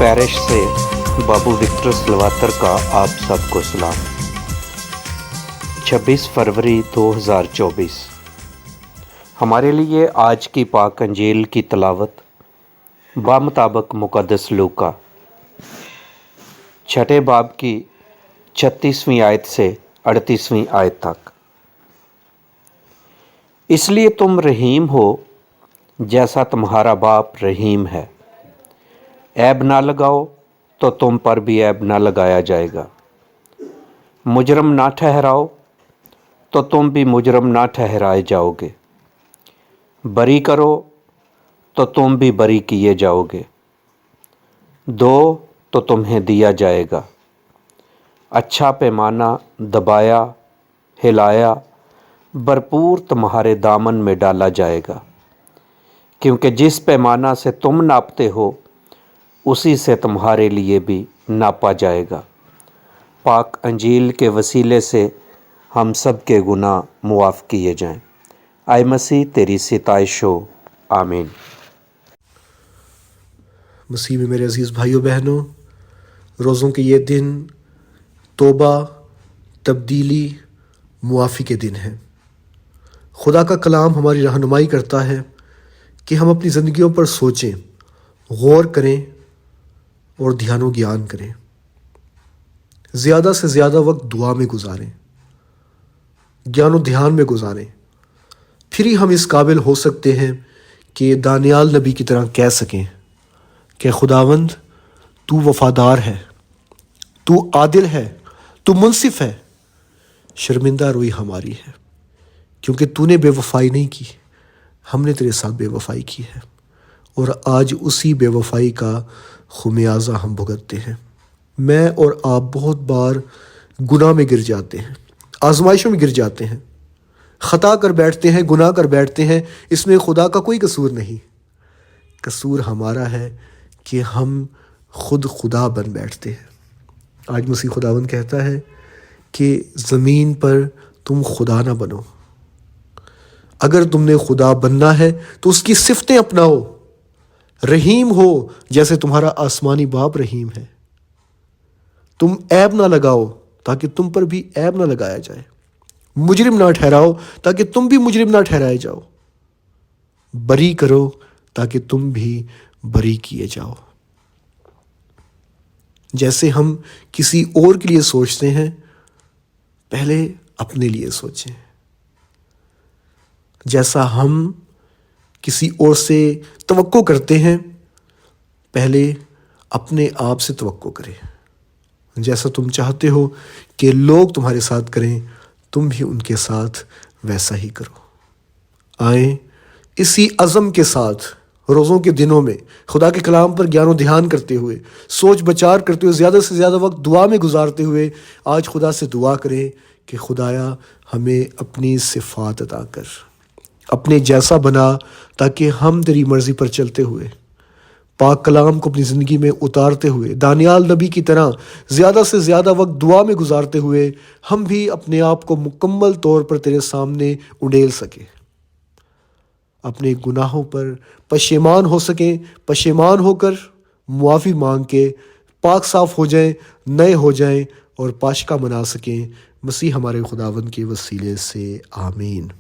Parish से बाबू Victor सलवातर का आप सबको सलाम। 26 फरवरी 2024 हमारे लिए आज की पाक अंजील की तलावत बामुताबिक मुक़द्दस लूका छठे बाब की 36वीं आयत से 38वीं आयत तक। इसलिए तुम रहीम हो जैसा तुम्हारा बाप रहीम है। ऐब ना लगाओ तो तुम पर भी ऐब ना लगाया जाएगा। मुजरम ना ठहराओ तो तुम भी मुजरम ना ठहराए जाओगे। बरी करो तो तुम भी बरी किए जाओगे। दो तो तुम्हें दिया जाएगा। अच्छा पैमाना दबाया हिलाया भरपूर तुम्हारे दामन में डाला जाएगा, क्योंकि जिस पैमाना से तुम नापते हो उसी से तुम्हारे लिए भी नापा जाएगा। पाक अंजील के वसीले से हम सब के गुनाह मुआफ़ किए जाएं। आए मसीह तेरी सिताइश हो, आमीन। मसीह में मेरे अज़ीज़ भाइयों बहनों, रोज़ों के ये दिन तौबा, तब्दीली, मुआफ़ी के दिन हैं। खुदा का कलाम हमारी रहनुमाई करता है कि हम अपनी ज़िंदगियों पर सोचें, गौर करें और ध्यान व ज्ञान करें। ज़्यादा से ज़्यादा वक्त दुआ में गुजारें, ज्ञान व ध्यान में गुजारें। फिर ही हम इस काबिल हो सकते हैं कि दानियाल नबी की तरह कह सकें कि खुदावंद तू वफ़ादार है, तू आदिल है, तू मुनसिफ है। शर्मिंदा रोई हमारी है, क्योंकि तूने बेवफ़ाई नहीं की, हमने तेरे साथ बेवफ़ाई की है, और आज उसी बेवफ़ाई का खुमियाजा हम भुगतते हैं। मैं और आप बहुत बार गुनाह में गिर जाते हैं, आजमाइशों में गिर जाते हैं, ख़ता कर बैठते हैं, गुनाह कर बैठते हैं। इसमें खुदा का कोई कसूर नहीं। कसूर हमारा है कि हम खुद खुदा बन बैठते हैं। आज मसीह खुदावंद कहता है कि ज़मीन पर तुम खुदा ना बनो। अगर तुमने खुदा बनना है तो उसकी सिफ़तें अपनाओ। रहीम हो जैसे तुम्हारा आसमानी बाप रहीम है। तुम ऐब ना लगाओ ताकि तुम पर भी ऐब ना लगाया जाए। मुजरिम ना ठहराओ ताकि तुम भी मुजरिम ना ठहराए जाओ। बरी करो ताकि तुम भी बरी किए जाओ। जैसे हम किसी और के लिए सोचते हैं, पहले अपने लिए सोचें। जैसा हम किसी और से तवक्को करते हैं, पहले अपने आप से तवक्को करें। जैसा तुम चाहते हो कि लोग तुम्हारे साथ करें, तुम भी उनके साथ वैसा ही करो। आए इसी अज़म के साथ रोज़ों के दिनों में खुदा के कलाम पर ज्ञान व ध्यान करते हुए, सोच विचार करते हुए, ज़्यादा से ज़्यादा वक्त दुआ में गुजारते हुए आज खुदा से दुआ करें कि खुदाया हमें अपनी सिफ़ात अता कर, अपने जैसा बना, ताकि हम तेरी मर्ज़ी पर चलते हुए, पाक कलाम को अपनी ज़िंदगी में उतारते हुए, दानियाल नबी की तरह ज़्यादा से ज़्यादा वक्त दुआ में गुजारते हुए हम भी अपने आप को मुकम्मल तौर पर तेरे सामने उड़ेल सकें, अपने गुनाहों पर पशेमान हो सकें, पशेमान होकर मुआफ़ी मांग के पाक साफ़ हो जाएं, नए हो जाएं और पाशका मना सकें। मसीह हमारे खुदावंद के वसीले से, आमीन।